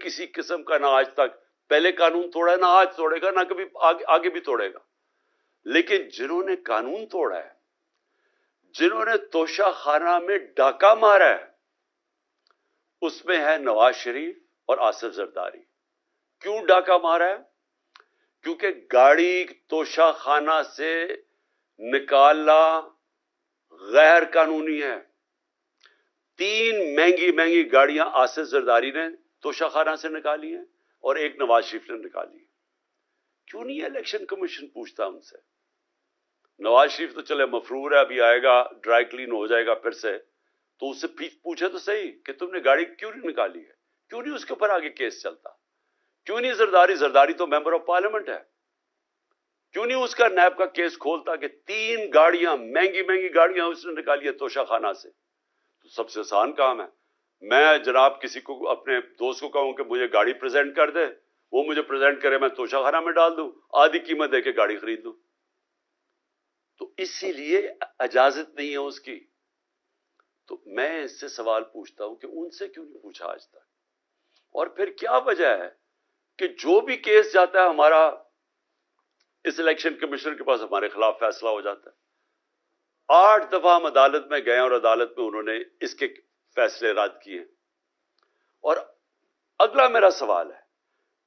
کسی قسم کا نہ آج تک پہلے قانون توڑا ہے، نہ آج توڑے گا، نہ کبھی آگے بھی توڑے گا. لیکن جنہوں نے قانون توڑا ہے، جنہوں نے توشہ خانہ میں ڈاکہ مارا ہے، اس میں ہے نواز شریف اور آصف زرداری. کیوں ڈاکہ مارا ہے؟ کیونکہ گاڑی توشہ خانہ سے نکالنا غیر قانونی ہے. 3 مہنگی گاڑیاں آصف زرداری نے توشہ خانہ سے نکالی ہیں اور 1 نواز شریف نے نکالی. کیوں نہیں الیکشن کمیشن پوچھتا ان سے؟ نواز شریف تو چلے مفرور ہے، ابھی آئے گا ڈرائی کلین ہو جائے گا پھر سے، تو اس سے پوچھے تو صحیح کہ تم نے گاڑی کیوں نہیں نکالی ہے، کیوں نہیں اس کے اوپر آگے کیس چلتا، کیوں نہیں زرداری تو ممبر آف پارلیمنٹ ہے، کیوں نہیں اس کا نیب کا کیس کھولتا کہ 3 گاڑیاں مہنگی گاڑیاں اس نے نکالی ہے توشہ خانہ سے. تو سب سے آسان کام ہے، میں جناب کسی کو اپنے دوست کو کہوں کہ مجھے گاڑی پریزنٹ کر دے، وہ مجھے پریزنٹ کرے، میں توشہ خانہ میں ڈال دوں، آدھی قیمت دے کے گاڑی خرید لوں. تو اسی لیے اجازت نہیں ہے اس کی. تو میں اس سے سوال پوچھتا ہوں کہ ان سے کیوں نہیں پوچھا آج تک؟ اور پھر کیا وجہ ہے کہ جو بھی کیس جاتا ہے ہمارا اس الیکشن کمیشنر کے پاس ہمارے خلاف فیصلہ ہو جاتا ہے؟ 8 دفعہ ہم عدالت میں گئے اور عدالت میں انہوں نے اس کے فیصلے رد کیے. اور اگلا میرا سوال ہے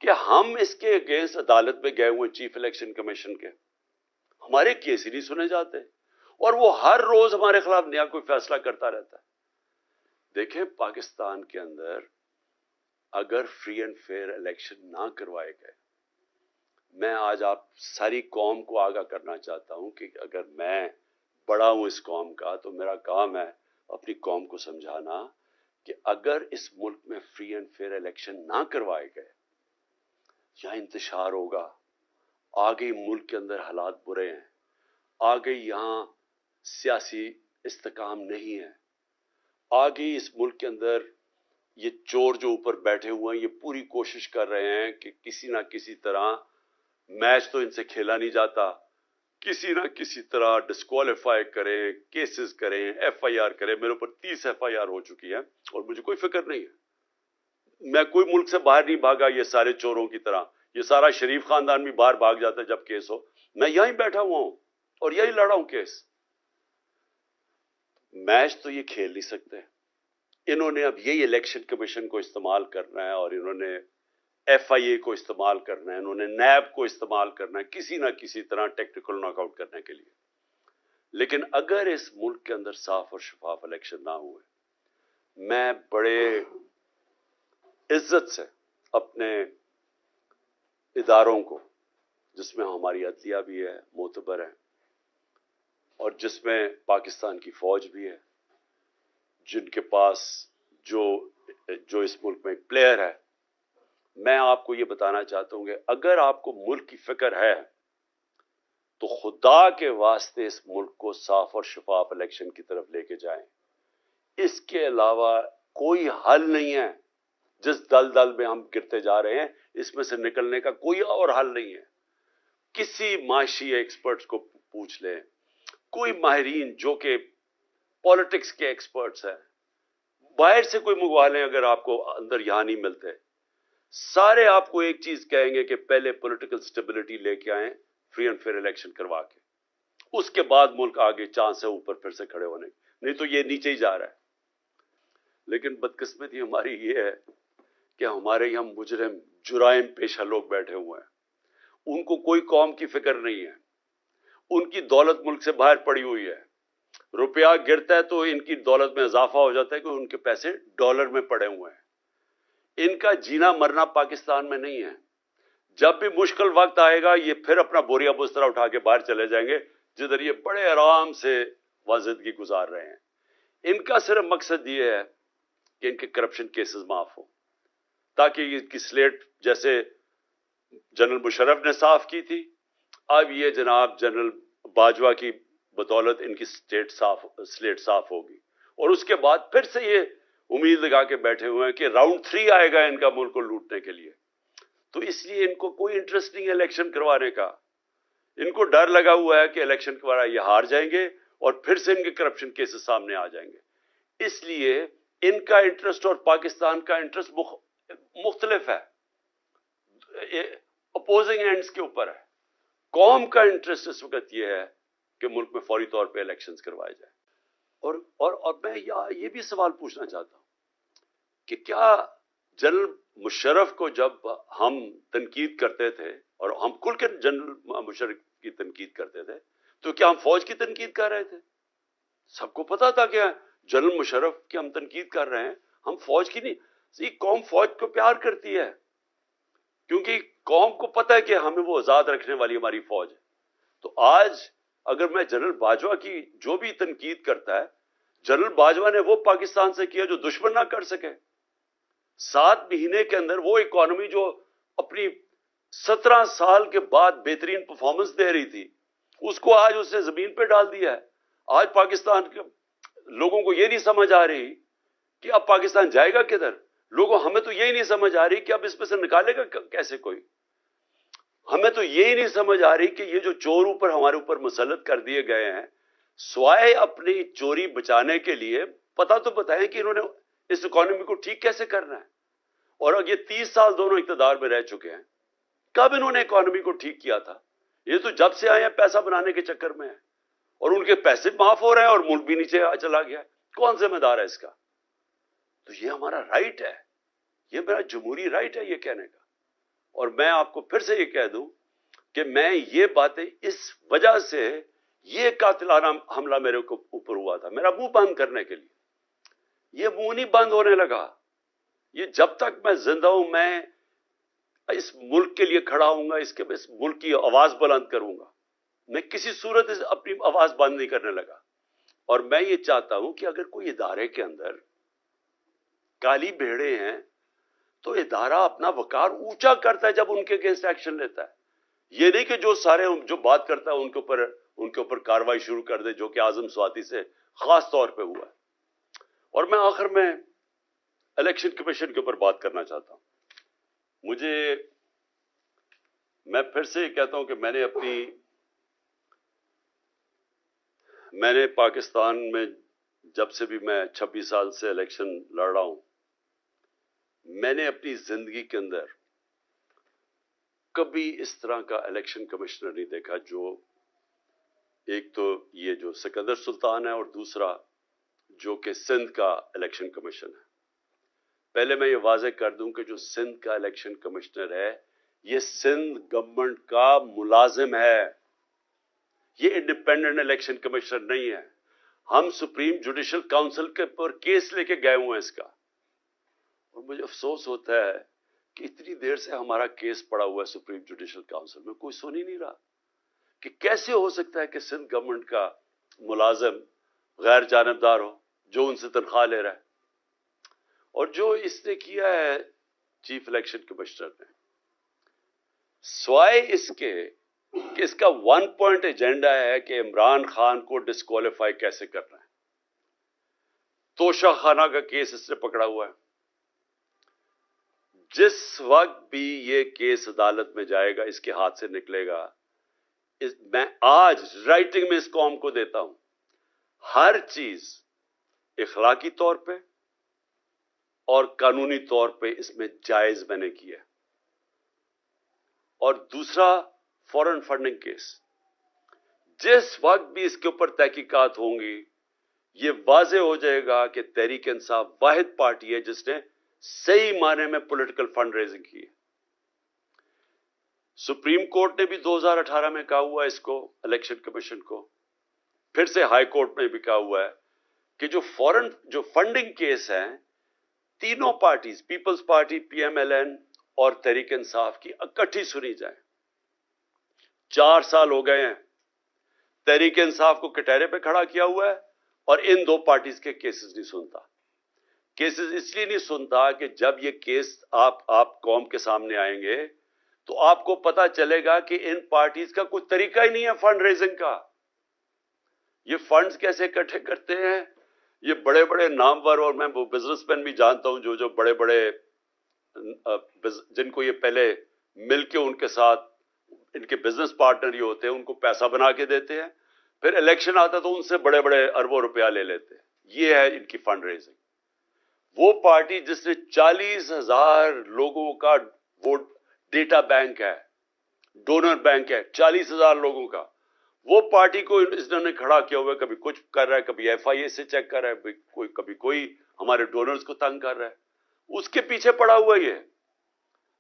کہ ہم اس کے اگینسٹ عدالت میں گئے ہوئے چیف الیکشن کمیشن کے، ہمارے کیس ہی نہیں سنے جاتے اور وہ ہر روز ہمارے خلاف نیا کوئی فیصلہ کرتا رہتا ہے. دیکھیں پاکستان کے اندر اگر فری اینڈ فیئر الیکشن نہ کروائے گئے، میں آج آپ ساری قوم کو آگاہ کرنا چاہتا ہوں کہ اگر میں بڑا ہوں اس قوم کا تو میرا کام ہے اپنی قوم کو سمجھانا کہ اگر اس ملک میں فری اینڈ فیئر الیکشن نہ کروائے گئے، یہاں انتشار ہوگا، آگے ملک کے اندر حالات برے ہیں، آگے یہاں سیاسی استحکام نہیں ہے، آگے اس ملک کے اندر یہ چور جو اوپر بیٹھے ہوئے ہیں یہ پوری کوشش کر رہے ہیں کہ کسی نہ کسی طرح میچ تو ان سے کھیلا نہیں جاتا، کسی نہ کسی طرح ڈسکوالیفائی کریں، کیسز کریں، ایف آئی آر کریں. میرے اوپر 30 ایف آئی آر ہو چکی ہے اور مجھے کوئی فکر نہیں ہے. میں کوئی ملک سے باہر نہیں بھاگا یہ سارے چوروں کی طرح، یہ سارا شریف خاندان بھی باہر بھاگ جاتا ہے جب کیس ہو. میں یہیں بیٹھا ہوا ہوں اور یہی لڑا ہوں کیس. میچ تو یہ کھیل نہیں سکتے. انہوں نے اب یہی الیکشن کمیشن کو استعمال کرنا ہے اور انہوں نے ایف آئی اے کو استعمال کرنا ہے، انہوں نے نیب کو استعمال کرنا ہے کسی نہ کسی طرح ٹیکنیکل ناک آؤٹ کرنے کے لیے. لیکن اگر اس ملک کے اندر صاف اور شفاف الیکشن نہ ہوئے، میں بڑے عزت سے اپنے اداروں کو، جس میں ہماری عدلیہ بھی ہے، معتبر ہے، اور جس میں پاکستان کی فوج بھی ہے، جن کے پاس جو اس ملک میں ایک پلیئر ہے، میں آپ کو یہ بتانا چاہتا ہوں کہ اگر آپ کو ملک کی فکر ہے تو خدا کے واسطے اس ملک کو صاف اور شفاف الیکشن کی طرف لے کے جائیں. اس کے علاوہ کوئی حل نہیں ہے. جس دل میں ہم گرتے جا رہے ہیں اس میں سے نکلنے کا کوئی اور حل نہیں ہے. کسی معاشی ایکسپرٹس کو پوچھ لیں، کوئی ماہرین جو کہ پالیٹکس کے ایکسپرٹس ہیں، باہر سے کوئی منگوا لیں اگر آپ کو اندر یہاں نہیں ملتے، سارے آپ کو ایک چیز کہیں گے کہ پہلے پولیٹیکل سٹیبلٹی لے کے آئیں، فری اینڈ فیئر الیکشن کروا کے، اس کے بعد ملک آگے چاند سے اوپر پھر سے کھڑے ہونے، نہیں تو یہ نیچے ہی جا رہا ہے. لیکن بدقسمتی ہماری یہ ہے کہ ہمارے یہاں مجرم جرائم پیشہ لوگ بیٹھے ہوئے ہیں، ان کو کوئی قوم کی فکر نہیں ہے، ان کی دولت ملک سے باہر پڑی ہوئی ہے. روپیہ گرتا ہے تو ان کی دولت میں اضافہ ہو جاتا ہے کہ ان کے پیسے ڈالر میں پڑے ہوئے ہیں. ان کا جینا مرنا پاکستان میں نہیں ہے. جب بھی مشکل وقت آئے گا یہ پھر اپنا بوریا بسترا اٹھا کے باہر چلے جائیں گے، جدھر یہ بڑے آرام سے زندگی گزار رہے ہیں. ان کا صرف مقصد یہ ہے کہ ان کے کرپشن کیسز معاف ہو، تاکہ ان کی سلیٹ جیسے جنرل مشرف نے صاف کی تھی، اب یہ جناب جنرل باجوہ کی بدولت ان کی سلیٹ صاف ہوگی. اور اس کے بعد پھر سے یہ امید لگا کے بیٹھے ہوئے ہیں کہ راؤنڈ 3 آئے گا ان کا ملک کو لوٹنے کے لیے. تو اس لیے ان کو کوئی انٹرسٹ نہیں ہے الیکشن کروانے کا. ان کو ڈر لگا ہوا ہے کہ الیکشن کروانا یہ ہار جائیں گے اور پھر سے ان کے کرپشن کیسز سامنے آ جائیں گے. اس لیے ان کا انٹرسٹ اور پاکستان کا انٹرسٹ مختلف ہے, اپوزنگ اینڈز کے اوپر ہے. قوم کا انٹرسٹ اس وقت یہ ہے کہ ملک میں فوری طور پہ الیکشنز کروائے جائیں. اور میں یہ بھی سوال پوچھنا چاہتا ہوں کہ کیا جنرل مشرف کو جب ہم تنقید کرتے تھے, اور ہم کھل کے جنرل مشرف کی تنقید کرتے تھے, تو کیا ہم فوج کی تنقید کر رہے تھے؟ سب کو پتا تھا کہ جنرل مشرف کی ہم تنقید کر رہے ہیں, ہم فوج کی نہیں. قوم فوج کو پیار کرتی ہے کیونکہ قوم کو پتا ہے کہ ہمیں وہ آزاد رکھنے والی ہماری فوج ہے. تو آج اگر میں جنرل باجوہ کی جو بھی تنقید کرتا ہے, جنرل باجوہ نے وہ پاکستان سے کیا جو دشمن نہ کر سکے. 7 مہینے کے اندر وہ اکانومی جو اپنی 17 سال کے بعد بہترین پرفارمنس دے رہی تھی, اس کو آج اس نے زمین پہ ڈال دیا ہے. آج پاکستان کے لوگوں کو یہ نہیں سمجھ آ رہی کہ اب پاکستان جائے گا کدھر. ہمیں تو یہی نہیں سمجھ آ رہی کہ اب اس میں سے نکالے گا کیسے کوئی. ہمیں تو یہی نہیں سمجھ آ رہی کہ یہ جو چور ہمارے اوپر مسلط کر دیے گئے ہیں, سوائے اپنی چوری بچانے کے لیے پتا تو بتائیں کہ انہوں نے اس اکانومی کو ٹھیک کیسے کرنا ہے. اور اب یہ 30 سال دونوں اقتدار میں رہ چکے ہیں, کب انہوں نے اکانومی کو ٹھیک کیا تھا؟ یہ تو جب سے آئے ہیں پیسہ بنانے کے چکر میں ہیں, اور ان کے پیسے معاف ہو رہے ہیں اور ملک بھی نیچے چلا گیا ہے. کون ذمہ دار ہے اس کا؟ تو یہ ہمارا رائٹ ہے, یہ میرا جمہوری رائٹ ہے یہ کہنے کا. اور میں آپ کو پھر سے یہ کہہ دوں کہ میں یہ باتیں اس وجہ سے, یہ قاتلانہ حملہ میرے اوپر ہوا تھا میرا منہ بند کرنے کے لیے. یہ منہ نہیں بند ہونے لگا. یہ جب تک میں زندہ ہوں میں اس ملک کے لیے کھڑا ہوں گا, اس ملک کی آواز بلند کروں گا. میں کسی صورت اپنی آواز بند نہیں کرنے لگا. اور میں یہ چاہتا ہوں کہ اگر کوئی ادارے کے اندر کالی بھیڑے ہیں تو ادارہ اپنا وقار اونچا کرتا ہے جب ان کے اگینسٹ ایکشن لیتا ہے. یہ نہیں کہ جو بات کرتا ہے ان کے اوپر کاروائی شروع کر دے, جو کہ اعظم سواتی سے خاص طور پہ ہوا ہے. اور میں آخر میں الیکشن کمیشن کے اوپر بات کرنا چاہتا ہوں. میں پھر سے یہ کہتا ہوں کہ میں نے پاکستان میں جب سے بھی میں 26 سال سے الیکشن لڑ رہا ہوں, میں نے اپنی زندگی کے اندر کبھی اس طرح کا الیکشن کمشنر نہیں دیکھا. جو ایک تو یہ جو سکندر سلطان ہے, اور دوسرا جو کہ سندھ کا الیکشن کمیشن ہے. پہلے میں یہ واضح کر دوں کہ جو سندھ کا الیکشن کمشنر ہے یہ سندھ گورنمنٹ کا ملازم ہے, یہ انڈیپینڈنٹ الیکشن کمشنر نہیں ہے. ہم سپریم جوڈیشل کاؤنسل کے پر کیس لے کے گئے ہوئے ہیں اس کا, اور مجھے افسوس ہوتا ہے کہ اتنی دیر سے ہمارا کیس پڑا ہوا ہے سپریم جوڈیشل کاؤنسل میں, کوئی سن ہی نہیں رہا کہ کیسے ہو سکتا ہے کہ سندھ گورنمنٹ کا ملازم غیر جانبدار ہو جو ان سے تنخواہ لے رہا ہے. اور جو اس نے کیا ہے چیف الیکشن کمشنر نے, سوائے اس کے کہ اس کا 1 پوائنٹ ایجنڈا ہے کہ عمران خان کو ڈسکوالیفائی کیسے کرنا ہے. توشہ خانہ کا کیس اس نے پکڑا ہوا ہے. جس وقت بھی یہ کیس عدالت میں جائے گا اس کے ہاتھ سے نکلے گا. میں آج رائٹنگ میں اس قوم کو دیتا ہوں, ہر چیز اخلاقی طور پہ اور قانونی طور پہ اس میں جائز میں نے کیا. اور دوسرا فورن فنڈنگ کیس, جس وقت بھی اس کے اوپر تحقیقات ہوں گی یہ واضح ہو جائے گا کہ تحریک انصاف واحد پارٹی ہے جس نے صحیح معنی میں پولیٹیکل فنڈ ریزنگ کی ہے. سپریم کورٹ نے بھی 2018 میں کہا ہوا ہے اس کو, الیکشن کمیشن کو, پھر سے ہائی کورٹ میں بھی کہا ہوا ہے کہ جو فنڈنگ کیس ہیں تینوں parties, People's Party, P M L N اور تحریک انصاف کی اکٹھی سنی جائیں. 4 سال ہو گئے ہیں تحریک انصاف کو کٹہرے پہ کھڑا کیا ہوا ہے اور ان دو پارٹیز کے کیسز نہیں سنتا. کیسز اس لیے نہیں سنتا کہ جب یہ کیس آپ قوم کے سامنے آئیں گے تو آپ کو پتا چلے گا کہ ان پارٹیز کا کوئی طریقہ ہی نہیں ہے فنڈ ریزنگ کا. یہ فنڈز کیسے اکٹھے کرتے ہیں, یہ بڑے بڑے نامور, اور میں وہ بزنس مین بھی جانتا ہوں جو بڑے بڑے جن کو یہ پہلے مل کے ان کے ساتھ ان کے بزنس پارٹنر ہی ہوتے ہیں, ان کو پیسہ بنا کے دیتے ہیں, پھر الیکشن آتا تو ان سے بڑے بڑے اربوں روپیہ لے لیتے ہیں. یہ ہے ان کی فنڈ ریزنگ. وہ پارٹی جس نے 40,000 لوگوں کا ووٹ ڈیٹا بینک ہے, ڈونر بینک ہے 40,000 لوگوں کا, وہ پارٹی کو انہوں نے کھڑا کیا ہوا ہے, کبھی کچھ کر رہا ہے, کبھی ایف آئی اے سے چیک کر رہا ہے, کبھی کوئی ہمارے ڈونرز کو تنگ کر رہا ہے, اس کے پیچھے پڑا ہوا یہ.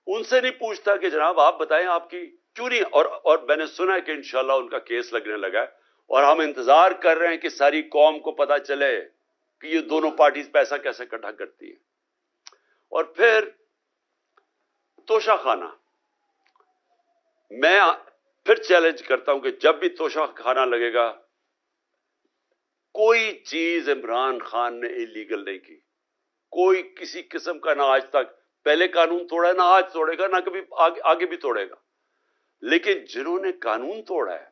ان سے نہیں پوچھتا کہ جناب آپ بتائیں آپ کی کیوں نہیں, اور میں نے سنا ہے کہ انشاءاللہ ان کا کیس لگنے لگا ہے, اور ہم انتظار کر رہے ہیں کہ ساری قوم کو پتا چلے کہ یہ دونوں پارٹیز پیسہ کیسے اکٹھا کرتی ہیں. اور توشہ خانہ, میں پھر چیلنج کرتا ہوں کہ جب بھی توشہ خانہ لگے گا, کوئی چیز عمران خان نے انلیگل نہیں کی, کوئی کسی قسم کا, نہ آج تک پہلے قانون توڑا ہے, نہ آج توڑے گا, نہ کبھی آگے بھی توڑے گا. لیکن جنہوں نے قانون توڑا ہے,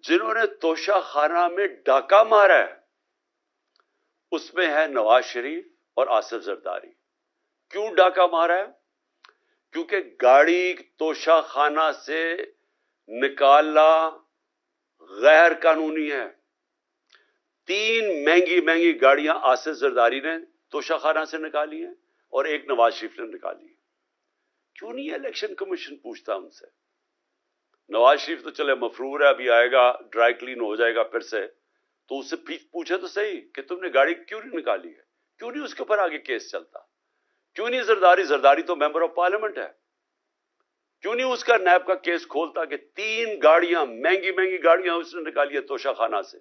جنہوں نے توشہ خانہ میں ڈاکہ مارا ہے, اس میں ہے نواز شریف اور آصف زرداری. کیوں ڈاکہ مارا ہے؟ کیونکہ گاڑی توشہ خانہ سے نکالنا غیر قانونی ہے. 3 مہنگی گاڑیاں آصف زرداری نے توشہ خانہ سے نکالی ہیں اور ایک نواز شریف نے نکالی ہے. کیوں نہیں الیکشن کمیشن پوچھتا ان سے؟ نواز شریف تو چلے مفرور ہے, ابھی آئے گا ڈرائی کلین ہو جائے گا پھر سے, تو اس سے پوچھے تو صحیح کہ تم نے گاڑی کیوں نہیں نکالی ہے, کیوں نہیں اس کے اوپر آگے کیس چلتا, کیوں نہیں زرداری تو ممبر آف پارلیمنٹ ہے, کیوں نہیں اس کا نیب کا کیس کھولتا کہ 3 گاڑیاں مہنگی گاڑیاں اس نے نکالی ہے توشہ خانہ سے.